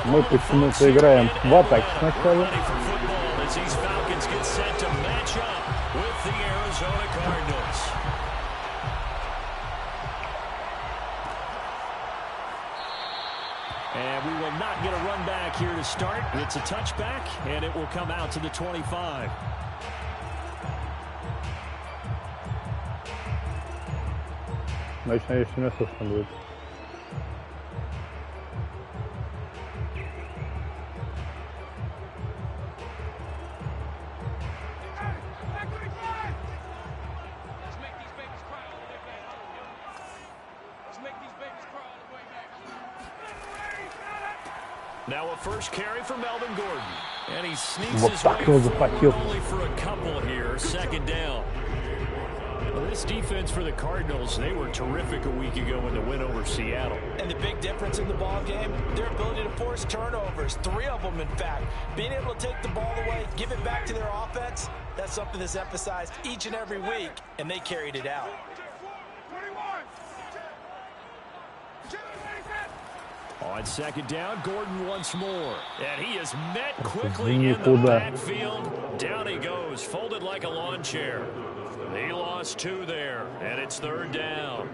Мы почему-то играем в атаке сначала. And we will not get a run back here to start. It's a touchback, and it will come out to the 25. Значит, надеюсь, не слышно будет. Now a first carry for Melvin Gordon. And he sneaks Вот his так way его захватил. only for a couple here, second down. Well, this defense for the Cardinals, they were terrific a week ago in the win over Seattle. And the big difference in the ball game, their ability to force turnovers, 3 of them in fact. Being able to take the ball away, give it back to their offense, that's something that's emphasized each and every week, and they carried it out. On second down, Gordon once more. And he is met quickly in the backfield. Down he goes, folded like a lawn chair. He lost 2 there, and it's third down.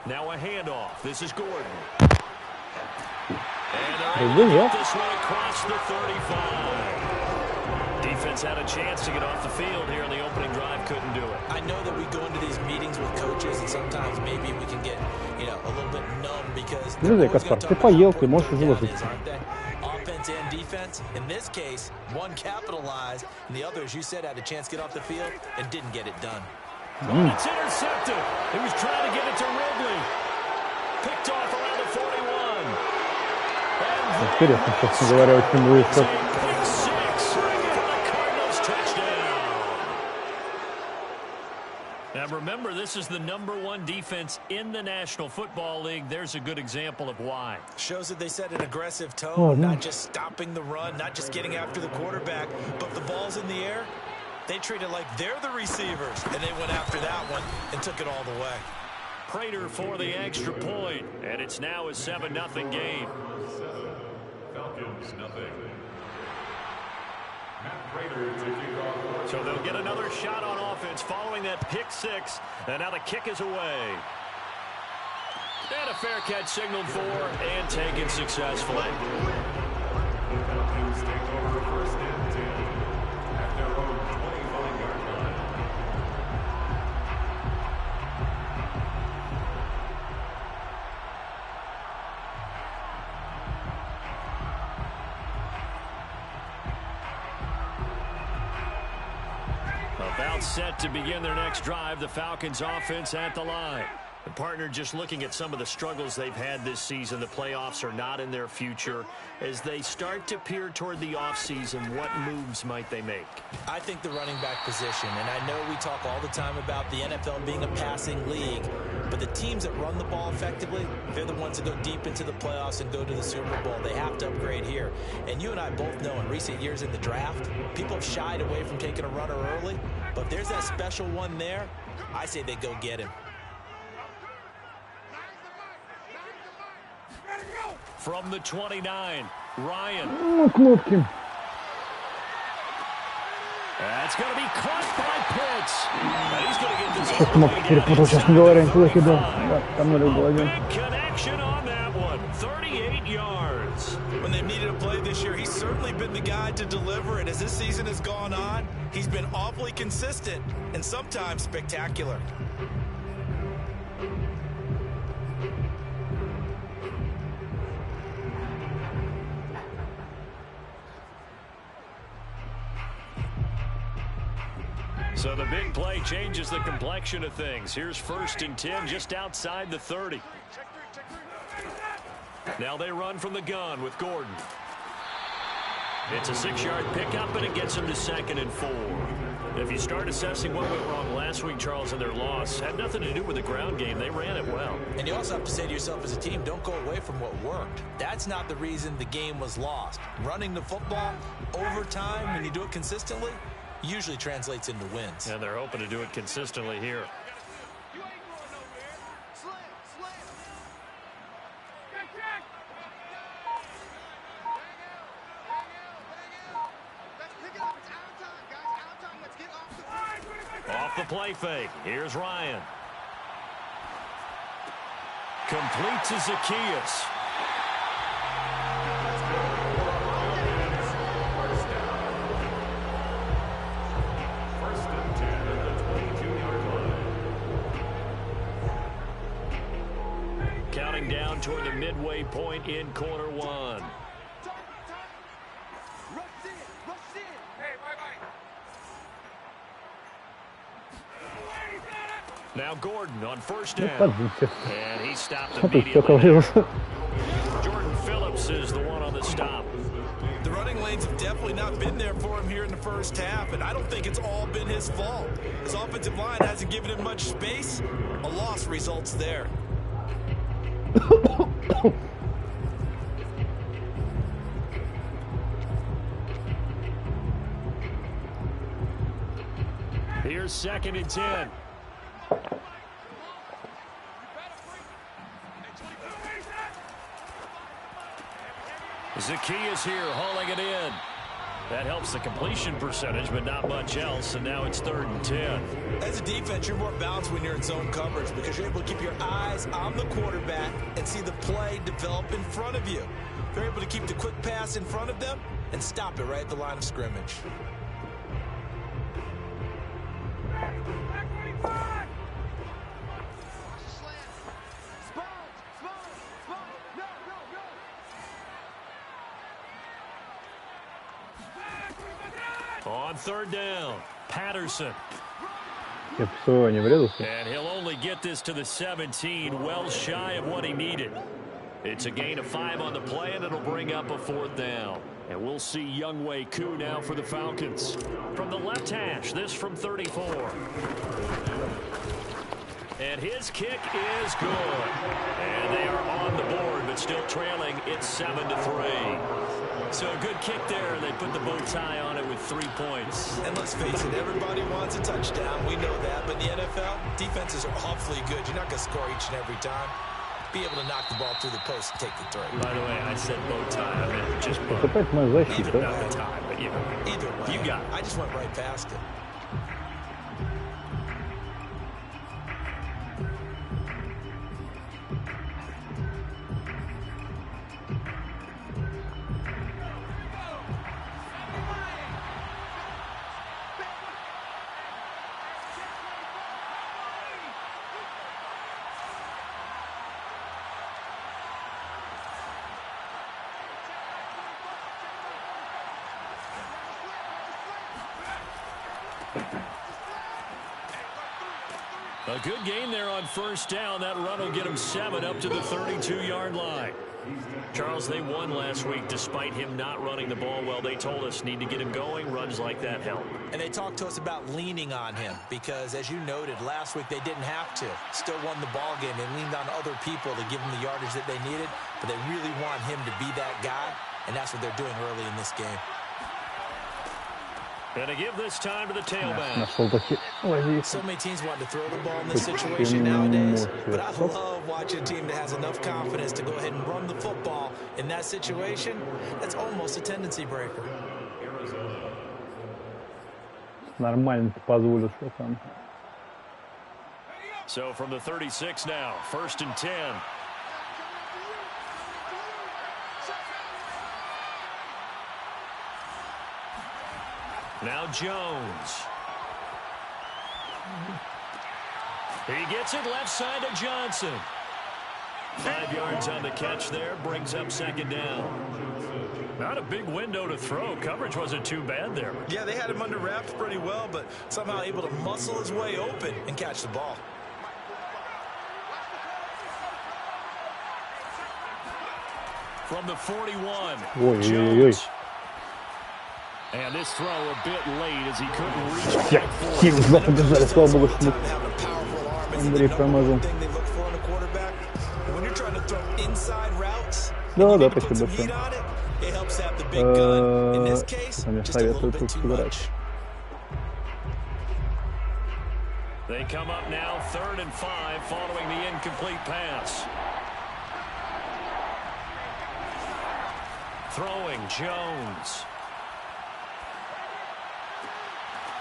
Now a handoff. This is Gordon. And they're able to get this one across the 35. Defense had a chance to get off the field here in the opening drive, couldn't do it. I know that we go into these meetings with coaches, and sometimes maybe we can get, a little bit numb because ты поел, ты можешь выложить. Offense and defense. In this case, one capitalized, and the other, as you said, had a chance to get off the field and didn't get it done. It's intercepted. He was trying to get it to Ridley. Picked off around the 41. Интересно, честно говоря, очень близко. Now remember, this is the #1 defense in the National Football League. There's a good example of why. Shows that they set an aggressive tone, not just stopping the run, not just getting after the quarterback, but the ball's in the air. They treat it like they're the receivers, and they went after that one and took it all the way. Prater for the extra point, and it's now a 7-0 game. Falcons, nothing. So they'll get another shot on offense following that pick 6, and now the kick is away. And a fair catch signaled for and taken successfully. Falcons take over first and 10 at their own 25-yard line. About set to begin their next drive, the Falcons offense at the line. The partner just looking at some of the struggles they've had this season. The playoffs are not in their future. As they start to peer toward the offseason, what moves might they make? I think the running back position, and I know we talk all the time about the NFL being a passing league, but the teams that run the ball effectively, they're the ones that go deep into the playoffs and go to the Super Bowl. They have to upgrade here. And you and I both know in recent years in the draft, people have shied away from taking a runner early, but if there's that special one there, I say they go get him. From the 29, Ryan. Кнопки. That's going to be caught by Pitts. And he's going to get this. Сейчас кнопки перепутал, честно говоря, никуда кидал. Да, там был один. Big connection on that one. 38 yards. When they've needed a play this year, he's certainly been the guy to deliver it. As this season has gone on, he's been awfully consistent and sometimes spectacular. So the big play changes the complexion of things. Here's 1st and 10 just outside the 30. Now they run from the gun with Gordon. It's a 6-yard pickup, and it gets him to 2nd and 4. If you start assessing what went wrong last week, Charles, in their loss, had nothing to do with the ground game. They ran it well. And you also have to say to yourself as a team, don't go away from what worked. That's not the reason the game was lost. Running the football over time, when you do it consistently, usually translates into wins. And they're hoping to do it consistently here. Off the play fake. Here's Ryan. Complete to Zacchaeus. First and 10 at the 22-yard line. Counting down toward the midway point in quarter one. Now Gordon on first down. And he stopped immediately. Jordan Phillips is the one on the stop. The running lanes have definitely not been there for him here in the first half, and I don't think it's all been his fault. His offensive line hasn't given him much space. A loss results there. Here's 2nd and 10. Zacchaeus here hauling it in. That helps the completion percentage, but not much else, and now it's 3rd and 10. As a defense, you're more balanced when you're in zone coverage because you're able to keep your eyes on the quarterback and see the play develop in front of you. They're able to keep the quick pass in front of them and stop it right at the line of scrimmage. On 3rd down, Patterson. And he'll only get this to the 17, well shy of what he needed. It's a gain of 5 on the play, and it'll bring up a 4th down. And we'll see Younghoe Koo now for the Falcons. From the left hash, this from 34. And his kick is good. And they are on the board, but still trailing. It's 7-3. So a good kick there. They put the bow tie on it with 3 points. And let's face it, everybody wants a touchdown. We know that. But in the NFL, defenses are awfully good. You're not going to score each and every time. Be able to knock the ball through the post and take the throw. By the way, I said bow tie. I meant just bow. защиты. Not the tie, but you know. Either way, You got it. I just went right past it. A good gain there on 1st down. That run will get him 7 up to the 32-yard line. Charles, they won last week despite him not running the ball well. They told us need to get him going. Runs like that help. And they talked to us about leaning on him because, as you noted, last week they didn't have to. Still won the ball game. They leaned on other people to give them the yardage that they needed, but they really want him to be that guy, and that's what they're doing early in this game. And to give this time to the tailback. So many teams want to throw the ball in this situation nowadays, but I love watching a team that has enough confidence to go ahead and run the football in that situation. That's almost a tendency breaker. Нормально позволю, что там. So from the 36 now, 1st and 10. Now Jones. He gets it left side to Johnson. 5 yards on the catch there, brings up 2nd down. Not a big window to throw. Coverage wasn't too bad there. Yeah, they had him under wraps pretty well, but somehow able to muscle his way open and catch the ball. From the 41, Ой-ой-ой. Jones. And this throw a bit late as he couldn't reach back Я for it. сильно побежали, слава богу, что Андрей промазал. Да, спасибо большое. Что мне советуют тут сыграть? They come up now 3rd and 5 following the incomplete pass. Throwing Jones.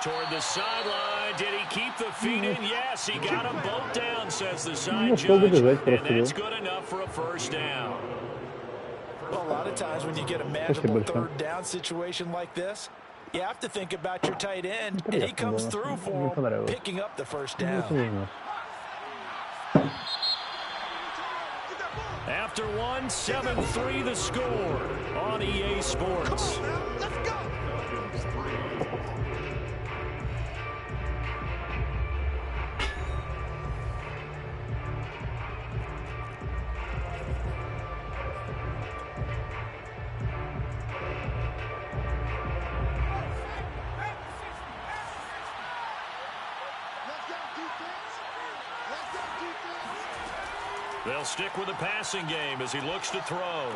Toward the sideline. Did he keep the feet in? Yes, he got them both down, says the side judge. And that's good enough for a first down. Well, a lot of times when you get a manageable 3rd down situation like this, you have to think about your tight end, and he comes through for him, picking up the first down. After one, 7-3 the score on EA Sports. Let's go. They'll stick with the passing game as he looks to throw.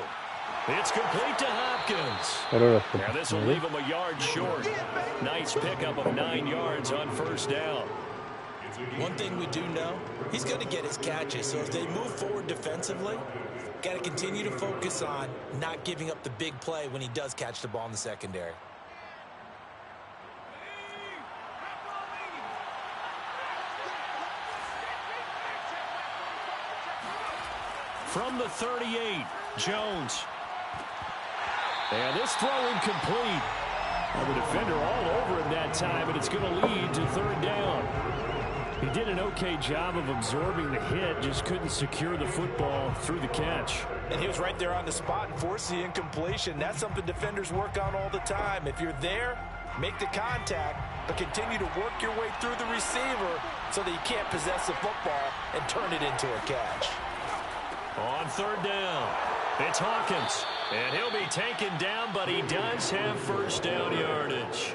It's complete to Hopkins. Now this will leave him a yard short. Nice pickup of 9 yards on first down. One thing we do know, he's going to get his catches. So as they move forward defensively, got to continue to focus on not giving up the big play when he does catch the ball in the secondary. From the 38, Jones. And this throw incomplete. Well, the defender all over him that time, and it's going to lead to 3rd down. He did an okay job of absorbing the hit, just couldn't secure the football through the catch. And he was right there on the spot and forced the incompletion. That's something defenders work on all the time. If you're there, make the contact, but continue to work your way through the receiver so that you can't possess the football and turn it into a catch. On 3rd down, it's Hawkins, and he'll be taken down, but he does have first down yardage.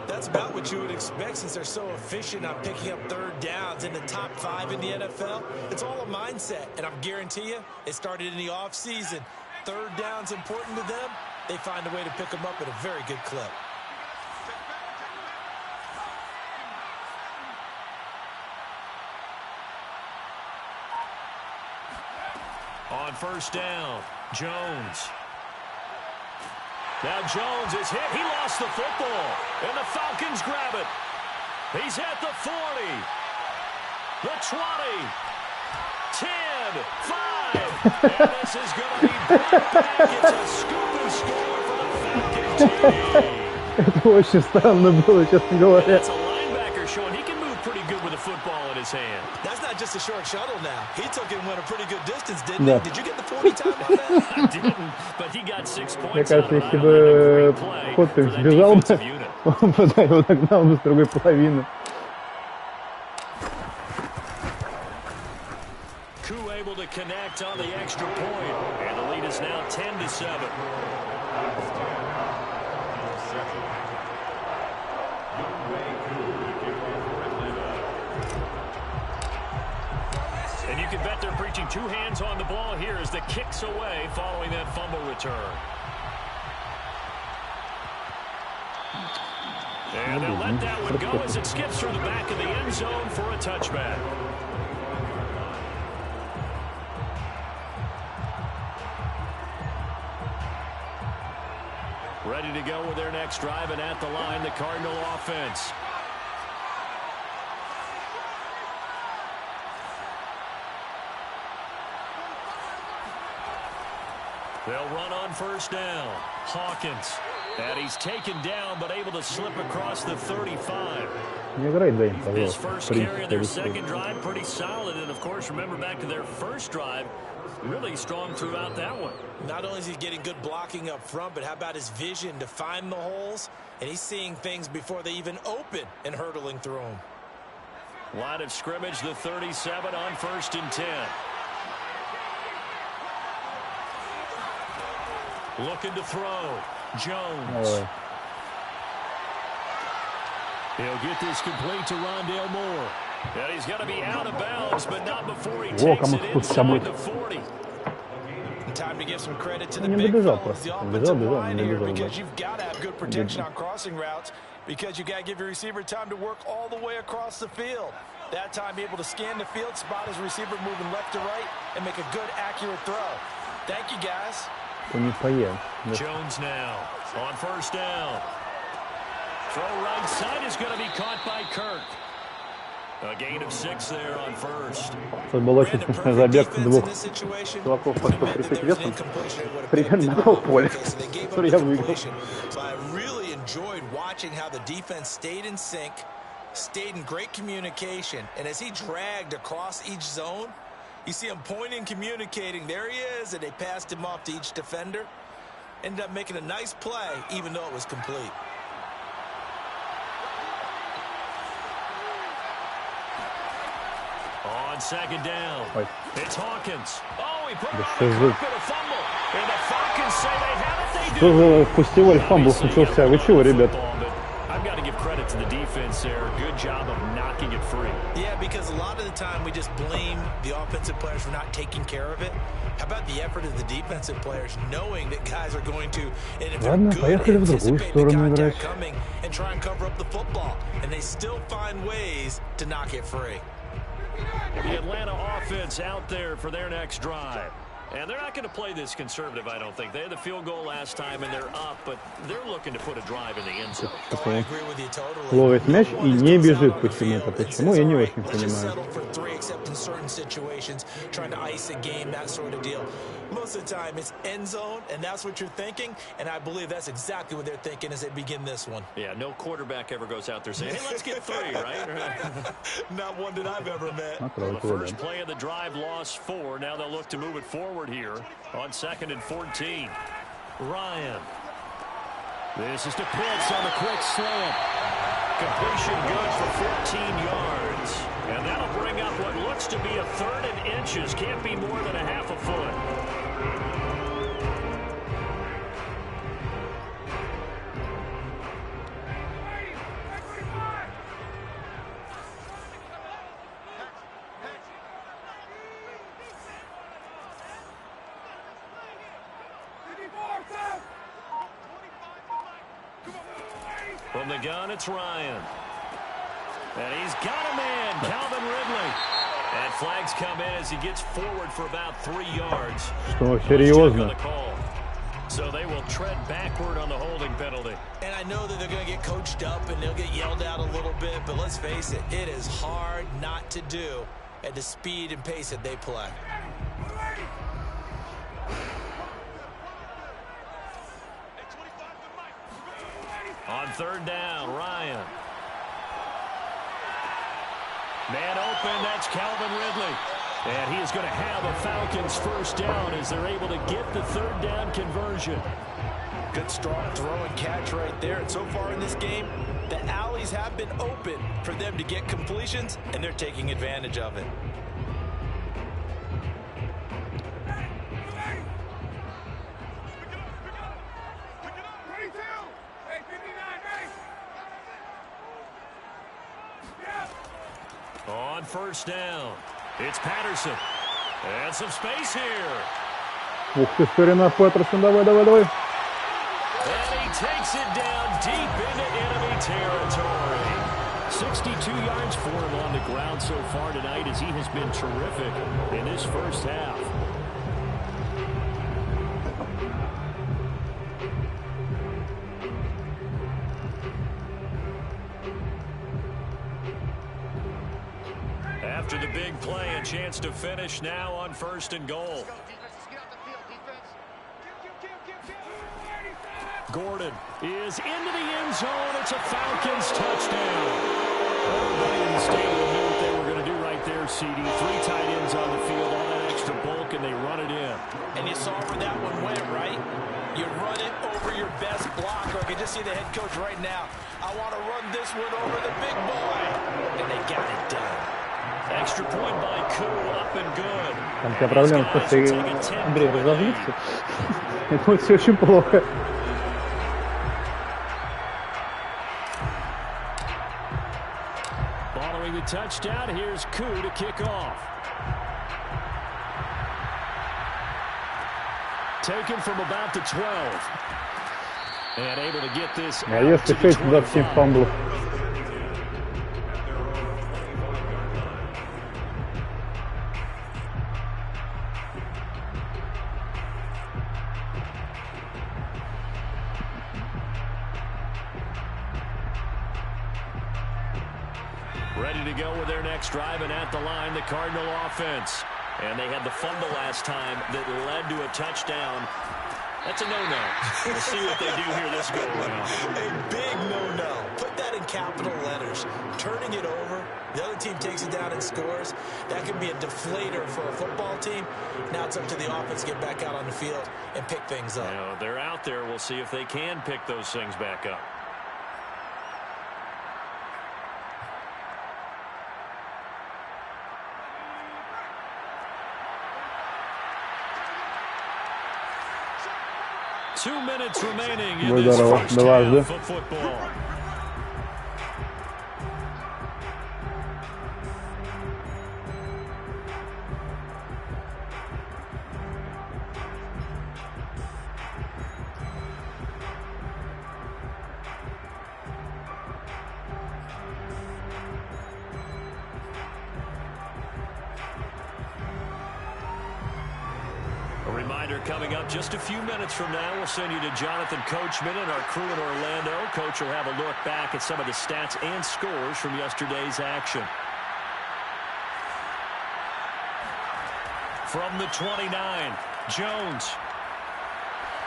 That's about what you would expect since they're so efficient on picking up 3rd downs in the top 5 in the NFL. It's all a mindset, and I guarantee you, it started in the offseason. 3rd down's important to them. They find a way to pick them up at a very good clip. On first down, Jones. Now Jones is hit. He lost the football, and the Falcons grab it. He's at the 40, the 20, 10, 5, and this is going to be brought back. It's a scoop and score for the Falcons. Это очень странно было, честно говоря. That's a linebacker showing he can move pretty good with a football in his hand. That's not just a short shuttle now. He took it and went a pretty good distance, didn't he? Did you get the 40 time on that? I didn't, but he got 6 points. Мне кажется, если бы Хотпин сбежал бы, он бы его догнал бы с другой половины. Coup able to connect on the extra point, and the lead is now 10-7. And you can bet they're preaching 2 hands on the ball here as the kick's away following that fumble return. And they'll let that one go as it skips through the back of the end zone for a touchback. Ready to go with their next drive, and at the line, the Cardinal offense. They'll run on first down. Hawkins. And he's taken down, but able to slip across the 35. His first carry of their second drive, pretty solid. And, of course, remember back to their first drive, really strong throughout that one. Not only is he getting good blocking up front, but how about his vision to find the holes? And he's seeing things before they even open and hurtling through them. Line of scrimmage, the 37 on 1st and 10. Looking to throw. Jones. He'll get this complete to Rondale Moore. And he's going to be out of bounds, but not before he takes it inside the 40. Time to give some credit to the big fellas, the offensive line here, because you've got to have good protection on crossing routes, because you've got to give your receiver time to work all the way across the field. That time, able to scan the field, spot his receiver moving left to right, and make a good, accurate throw. Thank you, guys. Jones now on first down. Throw right side is going to be caught by Kirk. A gain of 6 there on first. Тут был очень смешной забег двух чуваков по 130 весом. Примерно на поле. Который я выиграл. So I really enjoyed watching how the defense stayed in sync, stayed in great communication, and as he dragged across each zone, you see him pointing, communicating. There he is, and they passed him off to each defender. Ended up making a nice play, even though it was complete. On second down, it's Hawkins. Oh, he put it Да on the carpet, a fumble. And the Falcons say they have it, they do. Что за фестиваль фамбл случился? Вы чего, ребят? I've got to give credit to the defense there. Good job of knocking it free. Yeah, because a lot of the time we just blame the offensive players for not taking care of it. How about the effort of the defensive players, knowing that guys are going to, and if they're good, anticipate the contact coming and try and cover up the football, and they still find ways to knock it free. The Atlanta offense out there for their next drive. And they're not going to play this conservative, I don't think. They had the field goal last time, and they're up, but they're looking to put a drive in the end zone. Ловит мяч и не бежит почему-то. Почему, я не очень понимаю. Most of the time, it's end zone, and that's what you're thinking, and I believe that's exactly what they're thinking as they begin this one. Yeah, no quarterback ever goes out there saying, hey, let's get 3, right? Not one that I've ever met. Well, the first play of the drive lost 4. Now they'll look to move it forward here on 2nd and 14. Ryan. This is to Pitts on the quick slant. Completion good for 14 yards. And that'll bring up what looks to be a 3rd and inches. Can't be more than a half a foot. From the gun, it's Ryan. And he's got a man, Calvin Ridley. And flags come in as he gets forward for about 3 yards. Что, серьезно? So they will tread backward on the holding penalty. And I know that they're going to get coached up and they'll get yelled at a little bit, but let's face it, it is hard not to do at the speed and pace that they play. On 3rd down, Ryan. Man open, that's Calvin Ridley. And he is going to have a Falcons first down as they're able to get the 3rd down conversion. Good strong throw and catch right there. And so far in this game, the alleys have been open for them to get completions, and they're taking advantage of it. On first down, it's Patterson. And some space here. Ух ты, старина Паттерсон, давай. And he takes it down deep into enemy territory. 62 yards for him on the ground so far tonight as he has been terrific in this first half. After the big play, a chance to finish now on 1st and goal. Gordon is into the end zone. It's a Falcons touchdown. Everybody in the stadium knew what they were going to do right there, CD. 3 tight ends on the field, all that extra bulk, and they run it in. And you saw where that one went, right? You run it over your best blocker. I can just see the head coach right now. I want to run this one over the big boy. And they got it done. Extra point by Koo, up and good. Там у тебя проблема, что ты, Андрей, разозлился. Это будет все очень плохо. Following the touchdown, here's Koo to kick off. Taken from about the 12. And able to get this А если 6-27 фамблов? Ready to go with their next drive, and at the line, the Cardinal offense. And they had the fumble last time that led to a touchdown. That's a no-no. We'll see what they do here this go-around. A big no-no. Put that in capital letters. Turning it over, the other team takes it down and scores. That can be a deflator for a football team. Now it's up to the offense to get back out on the field and pick things up. You know, they're out there. We'll see if they can pick those things back up. Two minutes remaining in this first half of football. Coming up just a few minutes from now, we'll send you to Jonathan Coachman and our crew in Orlando. Coach will have a look back at some of the stats and scores from yesterday's action. From the 29, Jones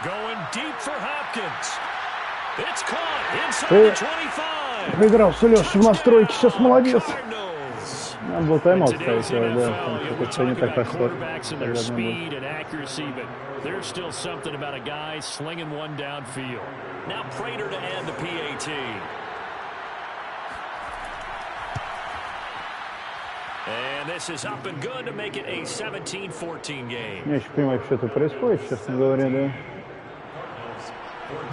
going deep for Hopkins. It's caught inside the 25. Выиграл все, Леша, в настройке, сейчас молодец. Надо было тайм-аут ставить, да, что не так пошло. There's still something about a guy slinging one downfield. Now Prater to add the PAT. And this is up and good to make it a 17-14 game. Я еще понимаю, что это происходит, честно говоря, да.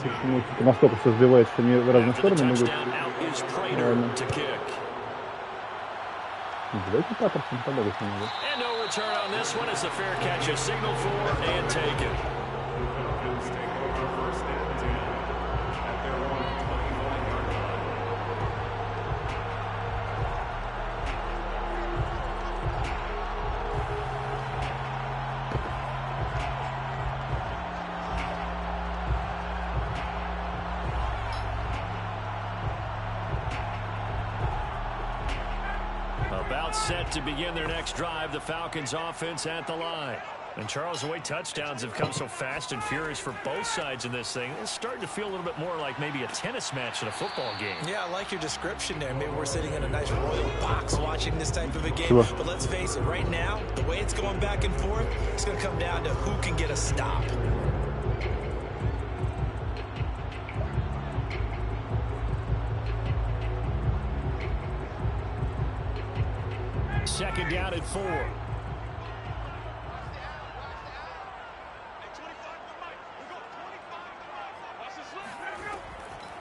Почему настолько все сбивает, что мне в разные стороны могут. Ладно. Давайте Паттерсон подать немного. And no return on this one as the fair catch is signaled for and taken. Set to begin their next drive, the Falcons offense at the line. And Charles, the way touchdowns have come so fast and furious for both sides in this thing, it's starting to feel a little bit more like maybe a tennis match in a football game. Yeah, I like your description there. Maybe we're sitting in a nice royal box watching this type of a game. But let's face it, right now, the way it's going back and forth, it's going to come down to who can get a stop. Second down at 4.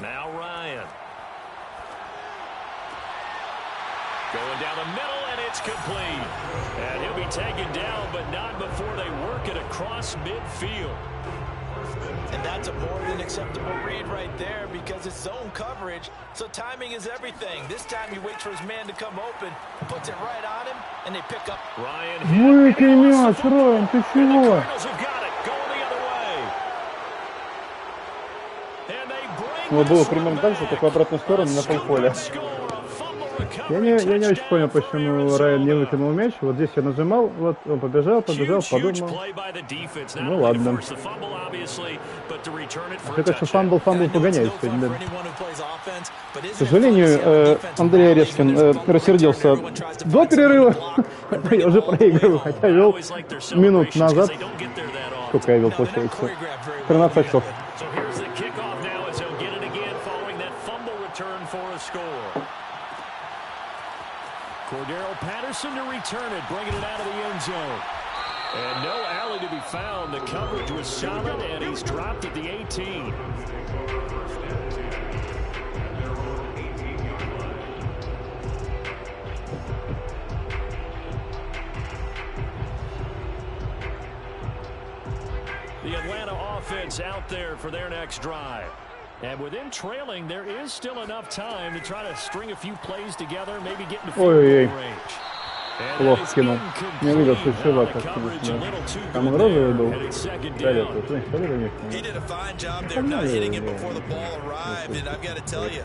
Now Ryan. Going down the middle, and it's complete. And he'll be taken down, but not before they work it across midfield. And that's a more than acceptable read right there because it's zone coverage, so timing is everything. This time he waits for his man to come open, puts it right on him, and they pick up. Ryan. Выкинь мяч, Райан, ты чего? Вот было примерно так же, только в обратную сторону на полполя. Я не очень понял, почему Райан не выкинул мяч. Вот здесь я нажимал, вот он побежал, подумал. Ну ладно. Это что фамбл погоняет сегодня. К сожалению, Андрей Орешкин рассердился до перерыва. Я уже проигрываю, хотя вел минут назад. Сколько я вел, получается? 13 очков. Cordero Patterson to return it, bringing it out of the end zone. And no alley to be found. The coverage was solid, and he's dropped at the 18. offense out there for their next drive. And with them trailing, there is still enough time to try to string a few plays together, maybe get into field goal range. Плохо кинул. Не увидел, что чувак откуда-то. Там он розовый был. Фиолетовый. Фиолетовый. He did a fine job there not hitting it before the ball arrived, and I've got to tell you,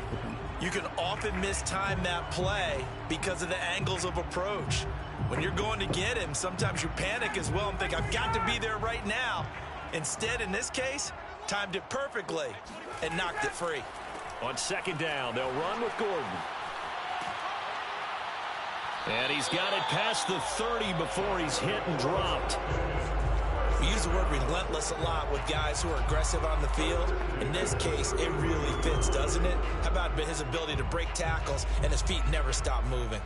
you can often mistime that play because of the angles of approach. When you're going to get him, sometimes you panic as well and think, I've got to be there right now. Instead, in this case, timed it perfectly and knocked it free. On second down, they'll run with Gordon. And he's got it past the 30 before he's hit and dropped. We use the word relentless a lot with guys who are aggressive on the field. In this case, it really fits, doesn't it? How about his ability to break tackles and his feet never stop moving?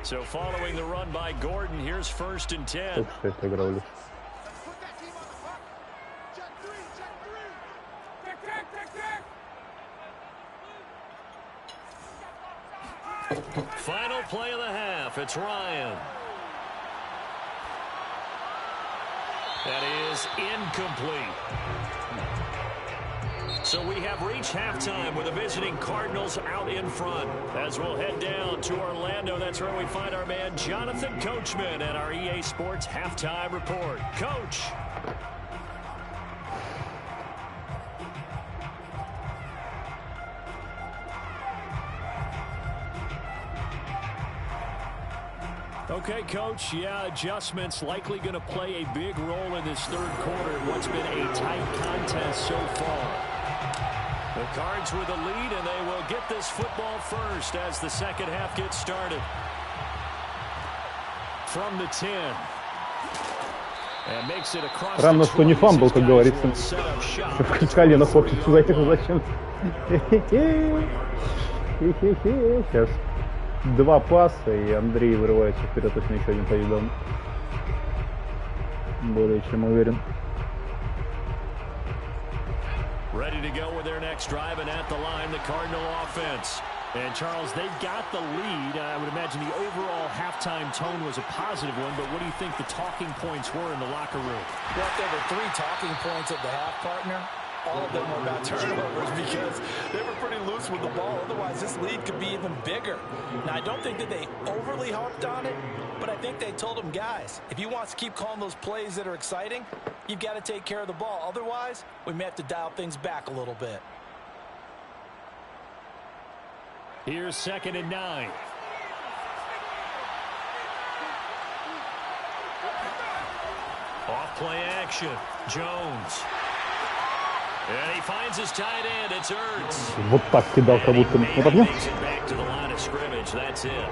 So following the run by Gordon, here's 1st and 10. Final play of the half. It's Ryan. That is incomplete. So we have reached halftime with the visiting Cardinals out in front. As we'll head down to Orlando, that's where we find our man Jonathan Coachman at our EA Sports Halftime Report. Coach. Okay, Coach, yeah, adjustments likely going to play a big role in this third quarter in what's been a tight contest so far. The Cards with the lead, and they will get this football first as the second half gets started. From the 10. And makes it across. Странно, что не фамбл, как говорится. В колено хочется заехать, зачем? Сейчас. 2 паса, и Андрей вырывается вперед, точно еще один тачдаун. Более чем уверен. Ready to go with their next drive, and at the line, the Cardinal offense. And Charles, they've got the lead. I would imagine the overall halftime tone was a positive one, but what do you think the talking points were in the locker room? Well, there were 3 talking points at the half, partner. All of them were about turnovers because they were pretty loose with the ball. Otherwise, this lead could be even bigger. Now, I don't think that they overly harped on it, but I think they told them, guys, if you want to keep calling those plays that are exciting, you've got to take care of the ball. Otherwise, we may have to dial things back a little bit. Here's 2nd and 9. Off play action. Jones. And he finds his tight end. It's Ertz. Вот так кидал, как будто. Вот так, нет? Back to the line of scrimmage. That's it.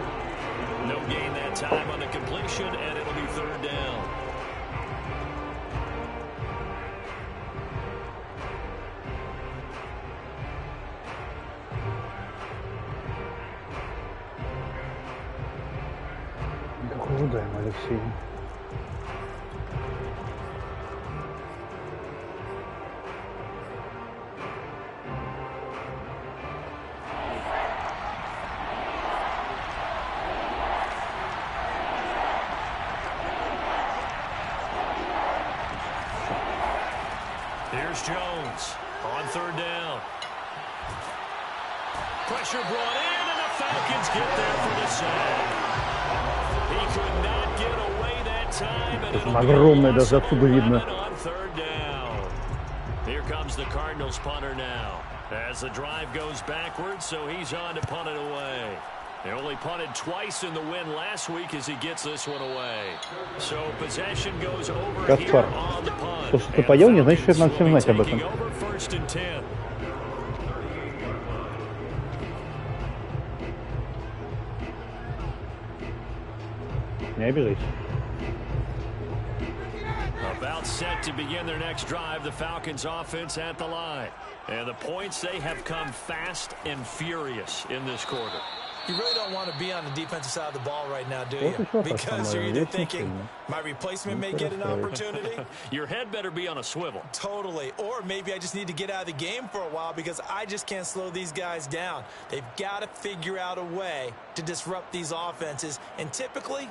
No gain that time on the completion, and it'll be 3rd down. Ожидаем, Алексей. Here's Jones on 3rd down. Pressure brought in, and the Falcons get there for the sack. He could not get away that time, and it'll огромное, даже отсюда видно. On 3rd down. Here comes the Cardinals punter now. As the drive goes backwards, so he's on to punt it away. They only punted twice in the win last week as he gets this one away. So possession goes over here on the punt. То, что ты поел, не значит, что надо всем знать об этом. Over 1st and 10. Не обижайся. About set to begin their next drive, the Falcons offense at the line. And the points, they have come fast and furious in this quarter. You really don't want to be on the defensive side of the ball right now, do you? Because you're either thinking, my replacement may get an opportunity. Your head better be on a swivel. Totally. Or maybe I just need to get out of the game for a while because I just can't slow these guys down. They've got to figure out a way to disrupt these offenses. And typically,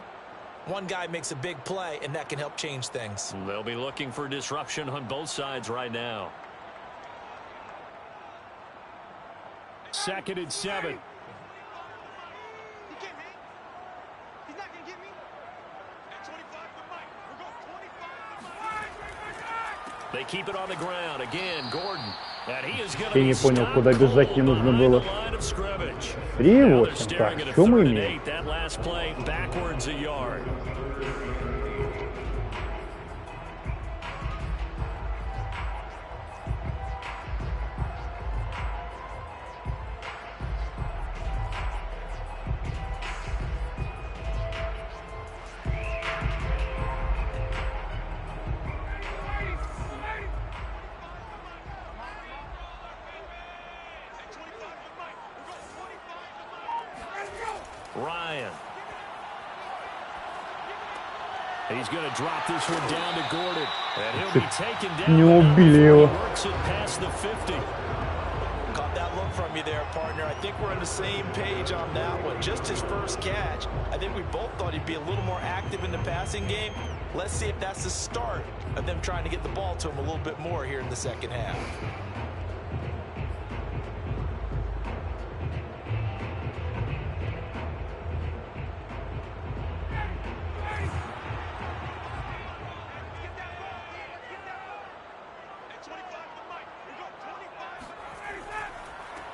one guy makes a big play, and that can help change things. They'll be looking for disruption on both sides right now. 2nd and 7. They keep it on the ground. Again, Gordon. And he is going to Я не понял, куда бежать не нужно было. 3-8. Так, что мы имеем? That last play backwards a yard. Ryan. He's going to drop this one down to Gordon. And he'll be taken down. Не убили его. Works it past the 50. Caught that look from you there, partner. I think we're on the same page on that one. Just his first catch. I think we both thought he'd be a little more active in the passing game. Let's see if that's the start of them trying to get the ball to him a little bit more here in the second half.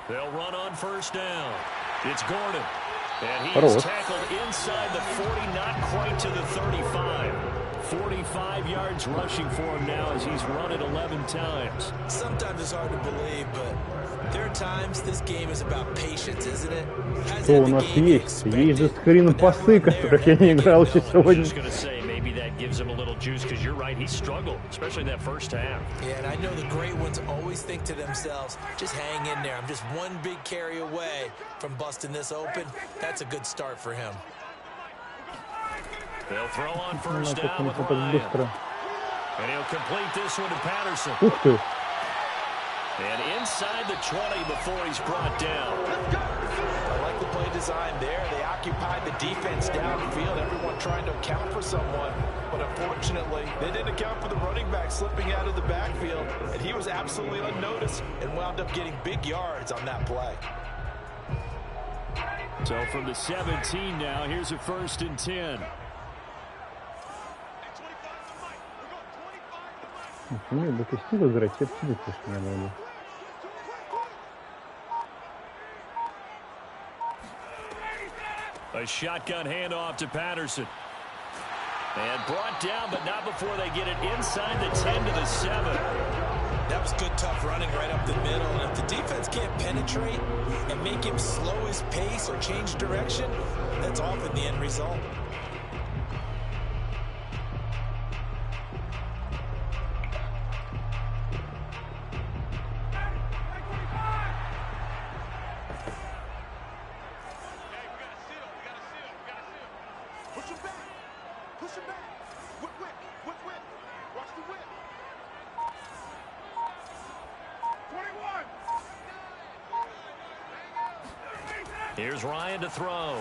They'll run on first down. It's Gordon. And he Хорош. is tackled inside the 40, not quite to the 35. 45 yards rushing for him now as he's run it 11 times. Sometimes it's hard to believe, but there are times this game is about patience, isn't it? Что у нас есть? Есть же скрин-пасы, которых я не играл еще сегодня. Just gonna say maybe that gives him a little juice because you're right, he struggled, especially that first half. Yeah, and I know the great ones always think to themselves, just hang in there. I'm just one big carry away from busting this open. That's a good start for him. They'll throw on first down with Ryan. And he'll complete this one to Patterson. Ух ты. And inside the 20 before he's brought down. I like the play design there. They occupied the defense downfield, everyone trying to account for someone. But unfortunately, they didn't account for the running back slipping out of the backfield. And he was absolutely unnoticed and wound up getting big yards on that play. So from the 17 now, here's a 1st and 10. Мне бы костюм играть, я бы не могу. A shotgun handoff to Patterson. And brought down, but not before they get it inside the 10 to the 7. That was good, tough running right up the middle. And if the defense can't penetrate and make him slow his pace or change direction, that's often the end result. Here's Ryan to throw.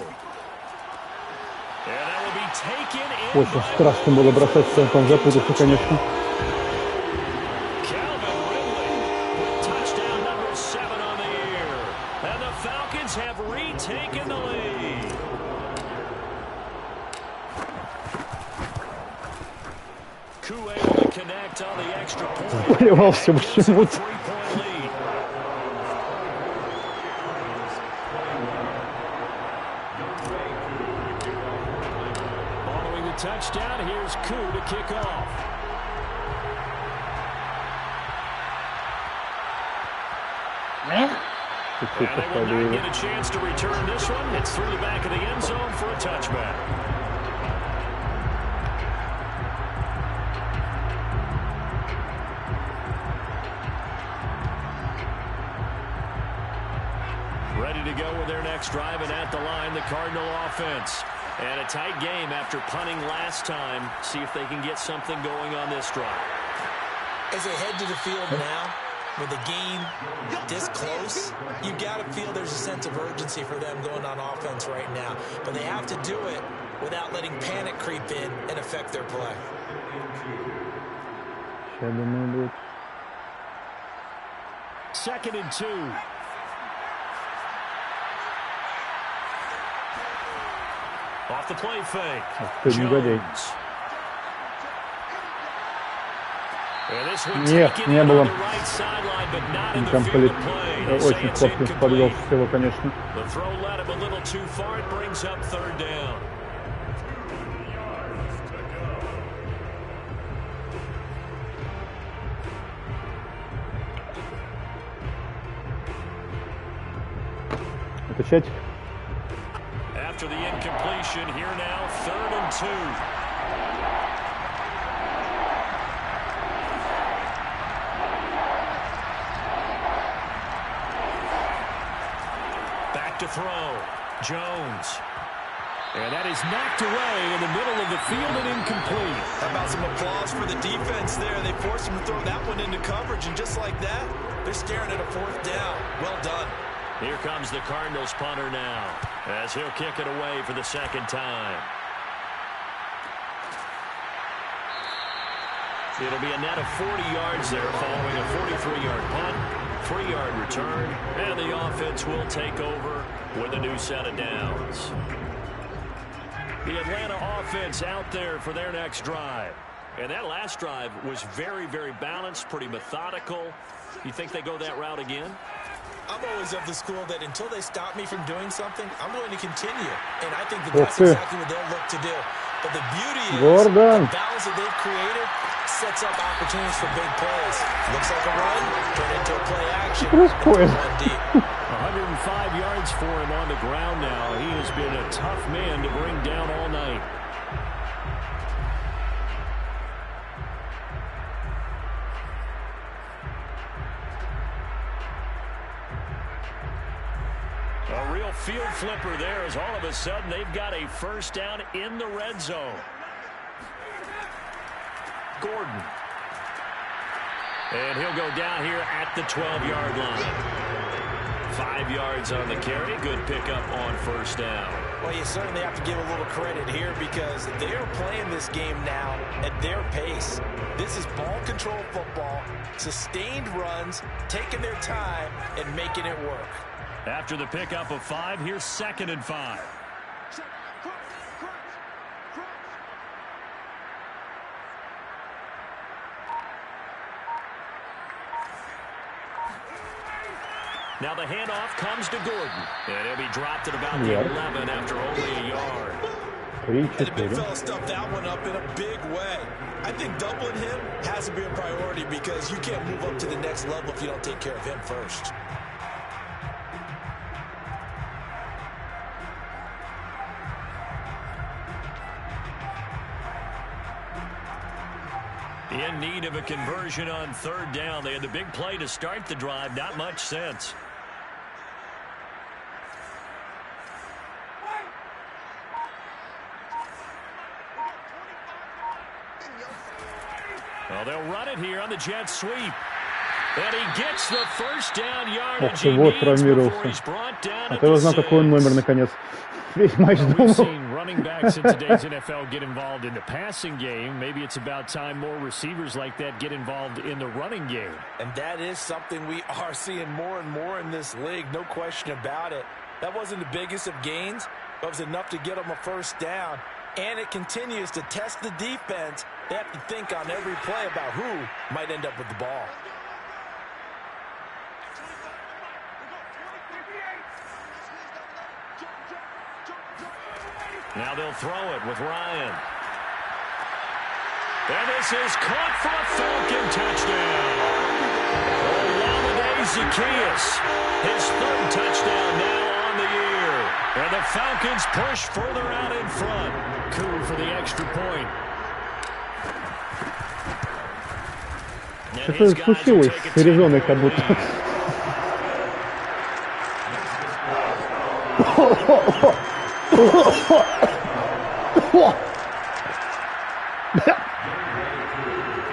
And that will be taken in. Очень страшно было бросаться, там запутаться, конечно. Calvin Ridley with touchdown number 7 on the year. And the Falcons have retaken the lead. Koo able to connect on the extra point. Плевался почему-то. 3-point lead. Following the touchdown, here's Koo to kick off. And they will not get a chance to return this one. It's through the back of the end zone for a touchback. Ready to go with their next drive, and at the line, the Cardinal offense. And a tight game after punting last time. See if they can get something going on this drive. As they head to the field now, with the game this close, you got to feel there's a sense of urgency for them going on offense right now. But they have to do it without letting panic creep in and affect their play. Second and 2. Off the play fake. Jones. Нет, не было. Incomplete. Очень Хопкинс подвел всего, конечно. Отвечать. After the incompletion, here now, 3rd and 2. To throw. Jones. And that is knocked away in the middle of the field and incomplete. How about some applause for the defense there? They forced him to throw that one into coverage, and just like that, they're staring at a 4th down. Well done. Here comes the Cardinals punter now, as he'll kick it away for the 2nd time. It'll be a net of 40 yards there following a 43-yard punt. 3-yard return, and the offense will take over with a new set of downs. The Atlanta offense out there for their next drive. And that last drive was very, very balanced, pretty methodical. You think they go that route again? I'm always of the school that until they stop me from doing something, I'm going to continue. And I think that's exactly what they'll look to do. But the beauty is the balance that they've created sets up opportunities for big plays. Looks like a run, turn into a play action. 105 yards for him on the ground now. He has been a tough man to bring down all night. A real field flipper there as all of a sudden they've got a 1st down in the red zone. Gordon. And he'll go down here at the 12-yard line. 5 yards on the carry. Good pickup on 1st down. Well, you certainly have to give a little credit here because they're playing this game now at their pace. This is ball control football, sustained runs, taking their time, and making it work. After the pickup of 5, here's 2nd and 5. Now the handoff comes to Gordon. And he'll be dropped at about the 11 after only a yard. And the big fella stuffed that one up in a big way. I think doubling him has to be a priority because you can't move up to the next level if you don't take care of him first. In need of a conversion on 3rd down. They had the big play to start the drive. Not much sense. Well, they'll run it here on the jet sweep. And he gets the 1st down yardage he needs before he's brought down at the 6. Какой он номер, наконец. Весь матч думал. Running backs in today's NFL get involved in the passing game. Maybe it's about time more receivers like that get involved in the running game. And that is something we are seeing more and more in this league. No question about it. That wasn't the biggest of gains, but it was enough to get them a 1st down. And it continues to test the defense. They have to think on every play about who might end up with the ball. Now they'll throw it with Ryan. And this is caught for a Falcon touchdown. Olamide Zaccheaus, his 3rd touchdown now on the year. And the Falcons push further out in front. Coup for the extra point. Что случилось с Аризоной, как будто?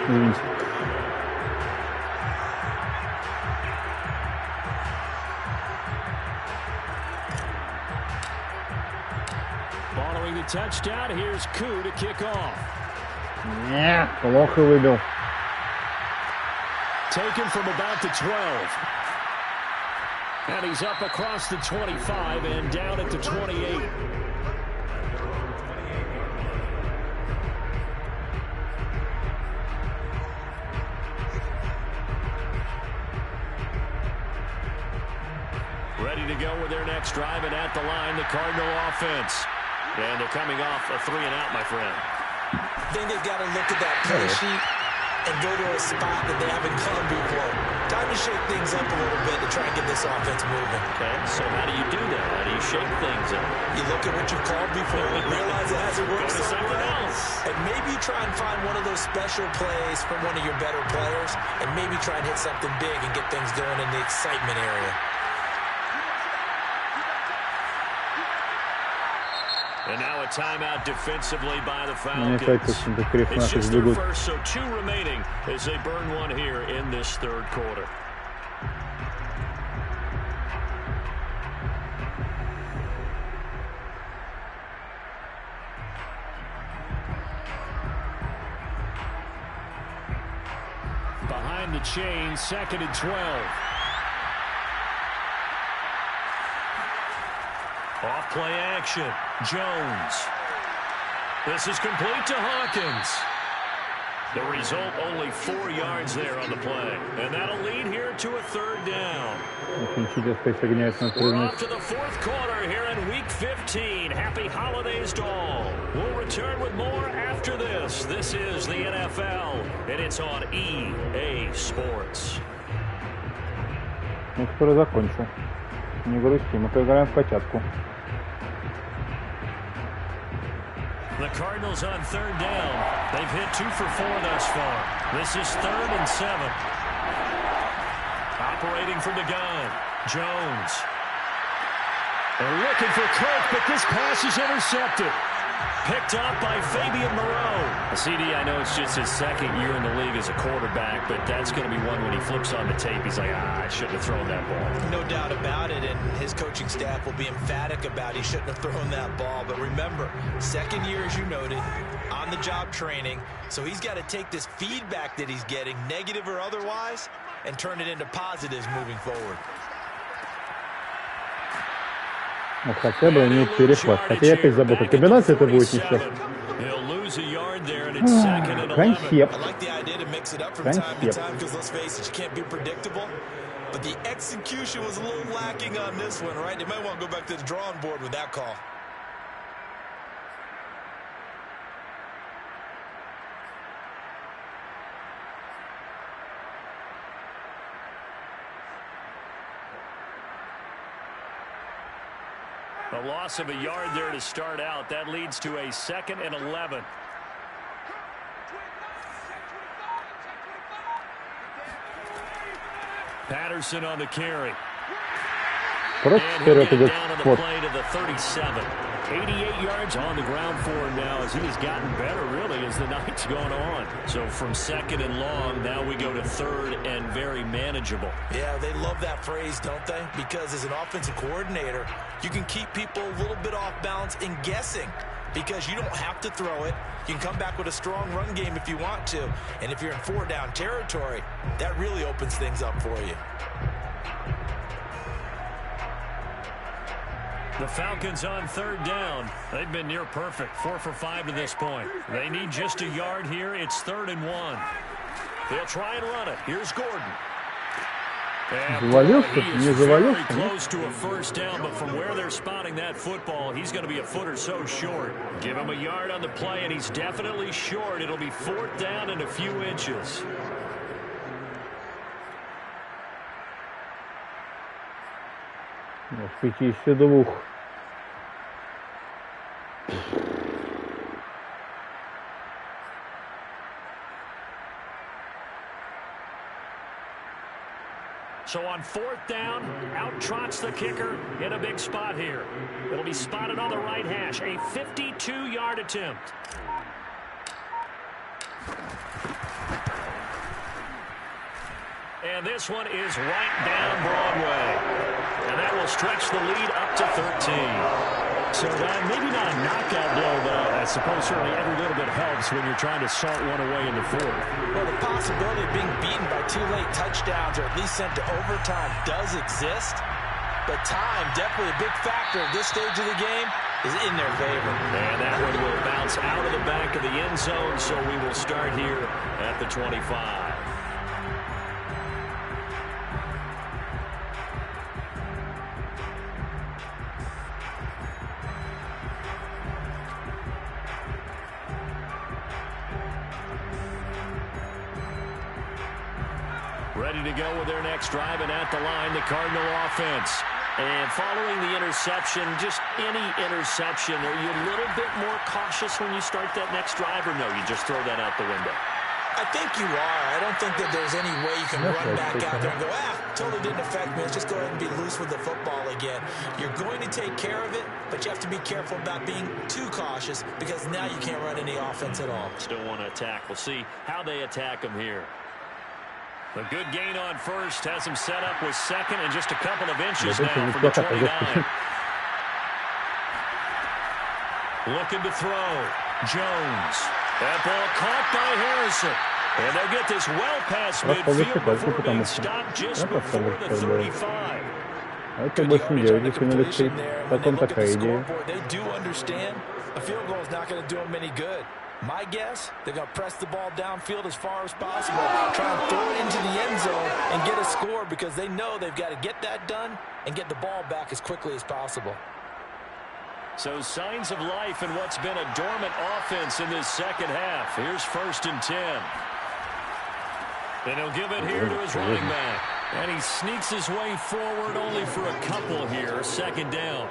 Извините. Following the touchdown, here's Koo to kick off. Не, плохо выбил. Taken from about the 12. And he's up across the 25 and down at the 28. Ready to go with their next drive, and at the line, the Cardinal offense. And they're coming off a 3-and-out, my friend. I think they've got to look at that play sheet and go to a spot that they haven't come before. Time to shake things up a little bit to try and get this offense moving. Okay, so how do you do that? How do you shake things up? You look at what you've called before and realize it hasn't worked Go to something somewhere else. And maybe you try and find one of those special plays from one of your better players and maybe try and hit something big and get things going in the excitement area. And now a timeout defensively by the Мне кажется, Falcons. что It's just their бегут. first, so 2 remaining as they burn one here in this third quarter. Behind the chain, 2nd and 12. Off play action. Jones. This is complete to Hawkins. The result, only 4 yards there on the play. And that'll lead here to a 3rd down. We're off to the 4th quarter here in Week 15. Happy holidays to all. We'll return with more after this. This is the NFL, and it's on EA Sports. Ну, скоро закончу. Не грусти, мы поиграем в качатку. The Cardinals on 3rd down. They've hit 2 for 4 thus far. This is 3rd and 7. Operating from the gun, Jones. They're looking for Kirk, but this pass is intercepted. Picked up by Fabian Moreau. CD, I know it's just his 2nd year in the league as a quarterback, but that's going to be one when he flips on the tape. He's like, I shouldn't have thrown that ball. No doubt about it, and his coaching staff will be emphatic about he shouldn't have thrown that ball. But remember, 2nd year, as you noted, on-the-job training, so he's got to take this feedback that he's getting, negative or otherwise, and turn it into positives moving forward. Ну, хотя бы не перехват. Хотя я опять забыл, как комбинация это будет сейчас. Концепт. But the execution was a little lacking on this one, right? They might want to go back to the drawing board with that call. A loss of a yard there to start out. That leads to a 2nd and 11. Patterson on the carry. Просто And he'll вперед get идет. down on the Вот. play to the 37. 88 yards on the ground for him now as he has gotten better, really, as the night's gone on. So from 2nd and long, now we go to 3rd and very manageable. Yeah, they love that phrase, don't they? Because as an offensive coordinator, you can keep people a little bit off balance and guessing because you don't have to throw it. You can come back with a strong run game if you want to. And if you're in 4-down territory, that really opens things up for you. The Falcons on 3rd down. They've been near perfect, 4 for 5 to this point. They need just a yard here. It's 3rd and 1. They'll try and run it. Here's Gordon. And Завалился? he is Не very завалился? close to a 1st down, but from where they're spotting that football, he's going to be a foot or so short. Give him a yard on the play, and he's definitely short. It'll be 4th down and a few inches. В 52. So on 4th down, out trots the kicker in a big spot here. It'll be spotted on the right hash, a 52-yard attempt. And this one is right down Broadway. And that will stretch the lead up to 13. So maybe not a knockout blow, but I suppose certainly every little bit helps when you're trying to salt one away in the 4th. Well, the possibility of being beaten by 2 late touchdowns or at least sent to overtime does exist. But time, definitely a big factor at this stage of the game, is in their favor. And that one will bounce out of the back of the end zone, so we will start here at the 25. Ready to go with their next drive, and at the line, the Cardinal offense. And following the interception, just any interception, are you a little bit more cautious when you start that next drive, or no, you just throw that out the window? I think you are. I don't think that there's any way you can run back out there and go, totally didn't affect me. Let's just go ahead and be loose with the football again. You're going to take care of it, but you have to be careful about being too cautious because now you can't run any offense at all. Still want to attack. We'll see how they attack them here. A good gain on first has him set up with second and just a couple of inches now from the 29. Looking to throw. Jones. That ball caught by Harrison. And they'll get this well past midfield before being stopped just before the 35. Это больше не делает, если налетит. Потом такая идея. They do understand a field goal is not going to do them any good. My guess, they're going to press the ball downfield as far as possible, try and throw it into the end zone and get a score because they know they've got to get that done and get the ball back as quickly as possible. So signs of life in what's been a dormant offense in this second half. Here's 1st and 10. And he'll give it here to his running back. And he sneaks his way forward only for a couple here. 2nd down.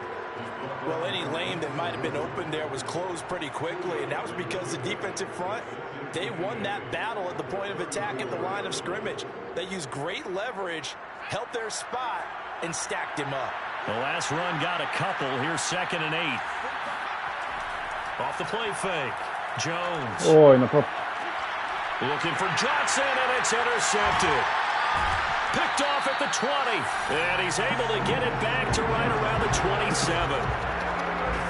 Well, any lane that might have been open there was closed pretty quickly, and that was because the defensive front, they won that battle at the point of attack at the line of scrimmage. They used great leverage, held their spot, and stacked him up. The last run got a couple. Here's 2nd and 8. Off the play fake. Jones. Looking for Johnson, and it's intercepted. Picked off at the 20. And he's able to get it back to right around the 27.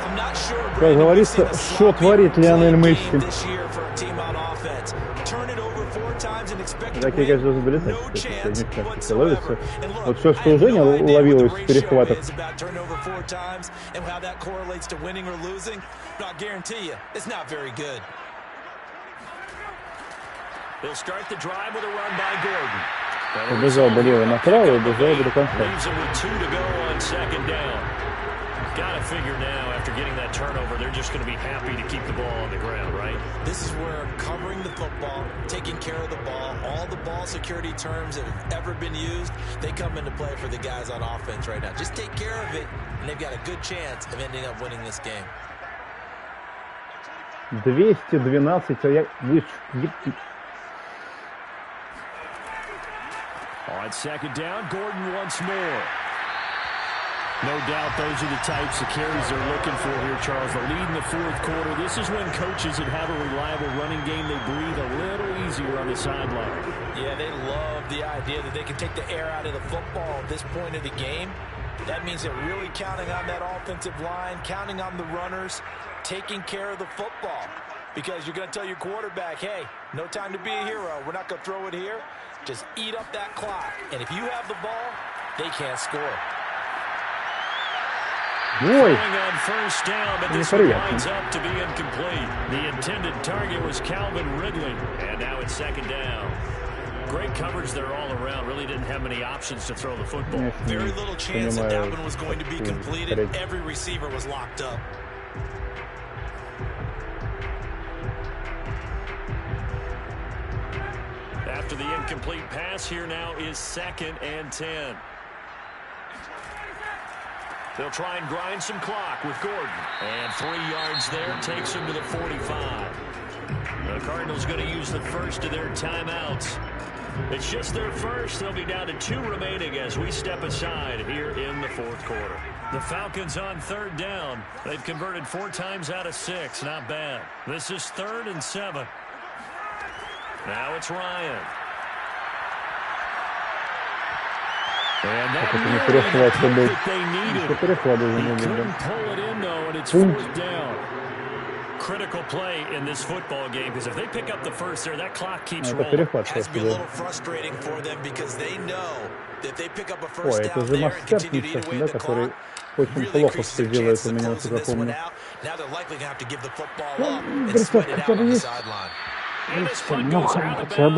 I'm not sure. Как говорится, что творит Лионель Месси. Такие, конечно, должны летать, если ловится. Вот все, что у Жени ловилось в перехватах. Побежал бы лево направо и бежал бы до конца. Got to figure now, after getting that turnover, they're just going to be happy to keep the ball on the ground, right? This is where covering the football, taking care of the ball, all the ball security terms that have ever been used, they come into play for the guys on offense right now. Just take care of it, and they've got a good chance of ending up winning this game. 212, On 2nd down, Gordon once more. No doubt those are the types of carries they're looking for here, Charles. The lead in the 4th quarter. This is when coaches that have a reliable running game, they breathe a little easier on the sideline. Yeah, they love the idea that they can take the air out of the football at this point of the game. That means they're really counting on that offensive line, counting on the runners, taking care of the football. Because you're going to tell your quarterback, hey, no time to be a hero. We're not going to throw it here. Just eat up that clock. And if you have the ball, they can't score. Going on 1st down, but this one winds up to be incomplete. The intended target was Calvin Ridley, and now it's 2nd down. Great coverage there all around. Really didn't have many options to throw the football. Very little chance that that one was going to be completed. Every receiver was locked up. After the incomplete pass, here now is 2nd and 10. They'll try and grind some clock with Gordon. And 3 yards there takes him to the 45. The Cardinals going to use the first of their timeouts. It's just their first. They'll be down to 2 remaining as we step aside here in the fourth quarter. The Falcons on third down. They've converted 4 times out of 6. Not bad. This is 3rd and 7. Now it's Ryan. And that they needed. Couldn't pull it in, though, and it's 4th down. Critical play in this football game, because if they pick up the first there, that clock keeps rolling. It has to be a little frustrating for them because they know that if they pick up a first down there and continue to eat away at the clock, really increases their chances of closing this one out. Now they're likely going to have to give the football up and spread it out on the sideline. Ну, хотя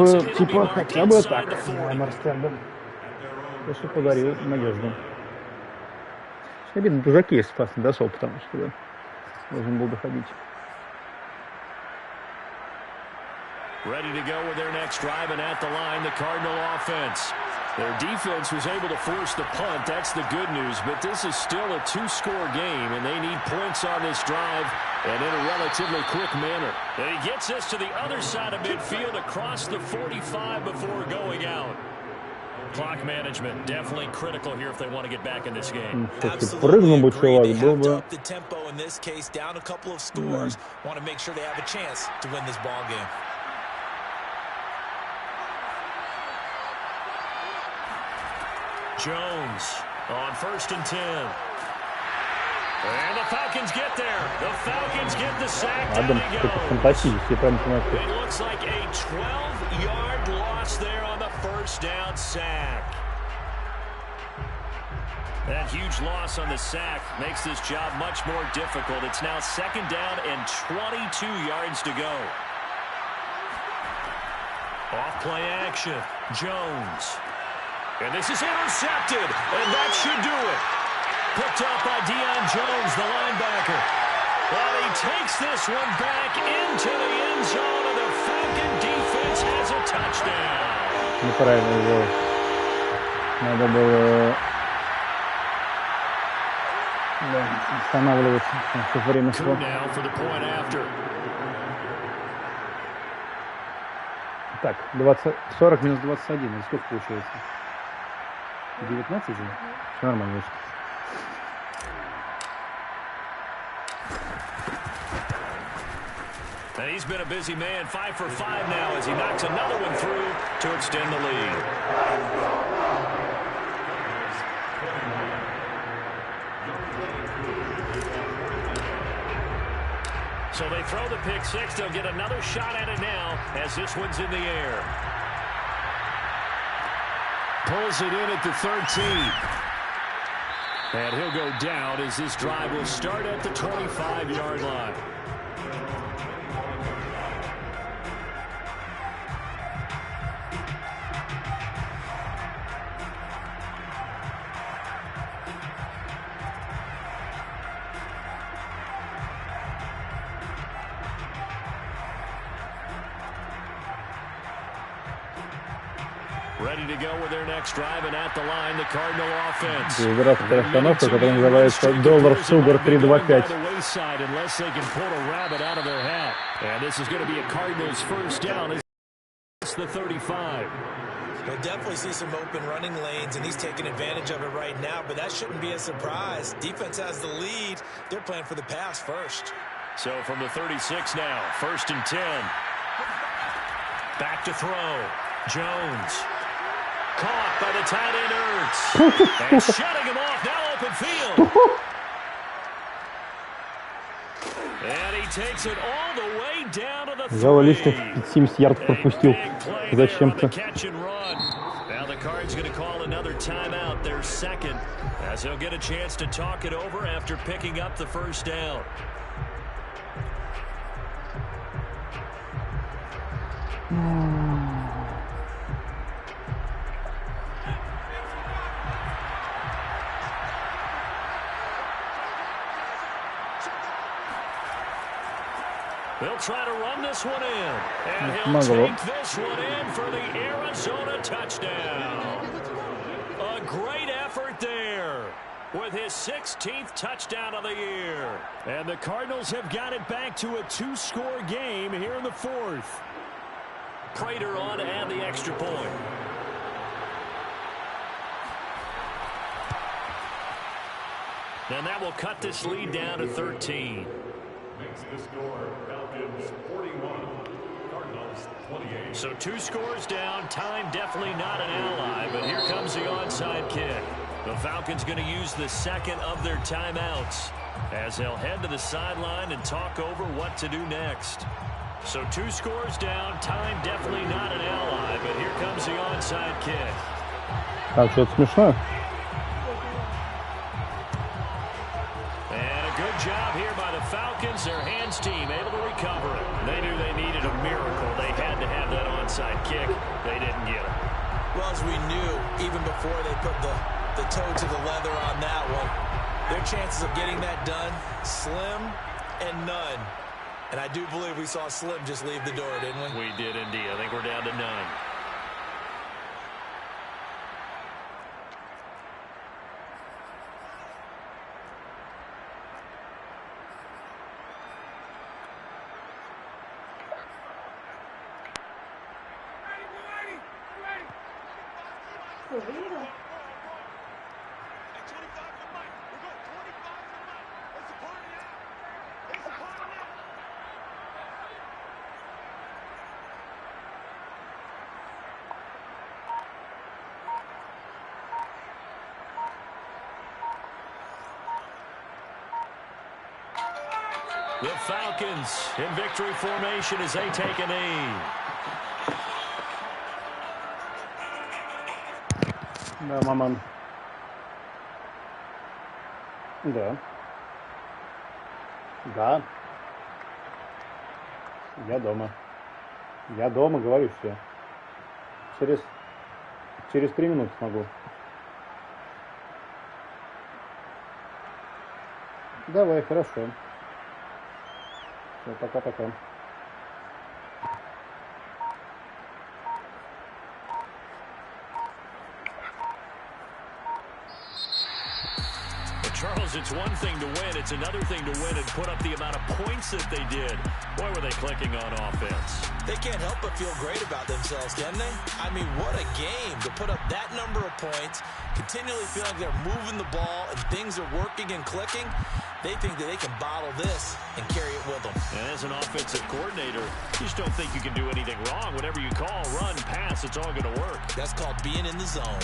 бы так, Марстендом. То, что подарил надежду. Обидно, Жаки, если пас не дошел, потому что должен был доходить. Ready to go with their next drive, and at the line, the Cardinal offense. Their defense was able to force the punt. That's the good news, but this is still a 2-score game, and they need points on this drive and in a relatively quick manner. And he gets us to the other side of midfield across the 45 before going out. Clock management definitely critical here if they want to get back in this game. Прыгнул бы чувак, был бы. The tempo in this case down a couple of scores. Want to make sure they have a chance to win this ball game. Jones on 1st and 10. And the Falcons get there. The Falcons get the sack. Down he goes. It looks like a 12-yard loss there on the first down sack. That huge loss on the sack makes this job much more difficult. It's now 2nd down and 22 yards to go. Off play action. Jones. And this is intercepted, and that should do it. Picked up by Deion Jones, the linebacker. Well, he takes this one back into the end zone, and the Falcon defense has a touchdown. Неправильно его. Надо было останавливаться. Все время шло. Now for the point after. Так, 40 минус 21. Это сколько получается? 19 же? Все нормально. And he's been a busy man, 5 for 5 now as he knocks another one through to extend the lead. So they throw the pick 6. They'll get another shot at it now as this one's in the air. Pulls it in at the 13. And he'll go down as this drive will start at the 25-yard line. Ready to go with their next drive, and at the line, the Cardinal offense. Географская остановка, которая называется $Sugar 325. Unless they can pull a rabbit out of their hat. And this is going to be a Cardinals first down. It's the 35. We'll definitely see some open running lanes, and he's taking advantage of it right now, but that shouldn't be a surprise. Defense has the lead. They're playing for the pass first. So from the 36 now, 1st and 10. Back to throw. Jones. Caught by the tight end Ertz. And shutting him off, now open field. And he takes it all the way down to the 3. Взял лишних 70 ярдов пропустил. Зачем-то. Now the Cards going to call another timeout, their 2nd, as he'll get a chance to talk it over after picking up the first down. They'll try to run this one in. And he'll take this one in for the Arizona touchdown. A great effort there with his 16th touchdown of the year. And the Cardinals have got it back to a 2-score game here in the 4th. Prater on to add the extra point. And that will cut this lead down to 13. Makes the score Falcons 41, Cardinals 28. So 2 scores down. Time definitely not an ally, but here comes the onside kick. The Falcons going to use the second of their timeouts as they'll head to the sideline and talk over what to do next. So 2 scores down. Time definitely not an ally, but here comes the onside kick. Так, что-то смешно. Good job here by the Falcons. Their hands team able to recover it. They knew they needed a miracle. They had to have that onside kick. They didn't get it. Well, as we knew, even before they put the toe to the leather on that one, their chances of getting that done, slim and none. And I do believe we saw Slim just leave the door, didn't we? We did indeed. I think we're down to none. The Falcons in victory formation as they take a knee. Да, маман. Да. Да. Я дома. Я дома, говорю все. Через 3 минуты смогу. Давай, хорошо. Все, пока-пока. Charles, it's one thing to win. It's another thing to win and put up the amount of points that they did. Boy, were they clicking on offense. They can't help but feel great about themselves, can they? I mean, what a game to put up that number of points, continually feel like they're moving the ball and things are working and clicking. They think that they can bottle this and carry it with them. And as an offensive coordinator, you just don't think you can do anything wrong. Whatever you call, run, pass, it's all going to work. That's called being in the zone.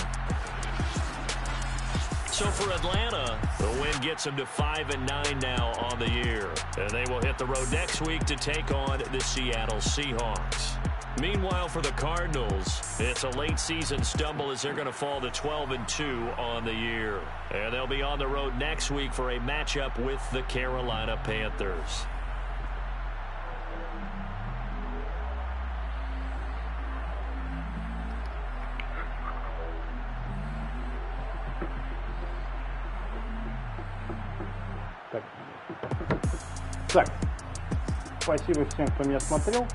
So for Atlanta, the win gets them to 5-9 now on the year. And they will hit the road next week to take on the Seattle Seahawks. Meanwhile, for the Cardinals, it's a late season stumble as they're going to fall to 12-2 on the year. And they'll be on the road next week for a matchup with the Carolina Panthers. Так, спасибо всем, кто меня смотрел.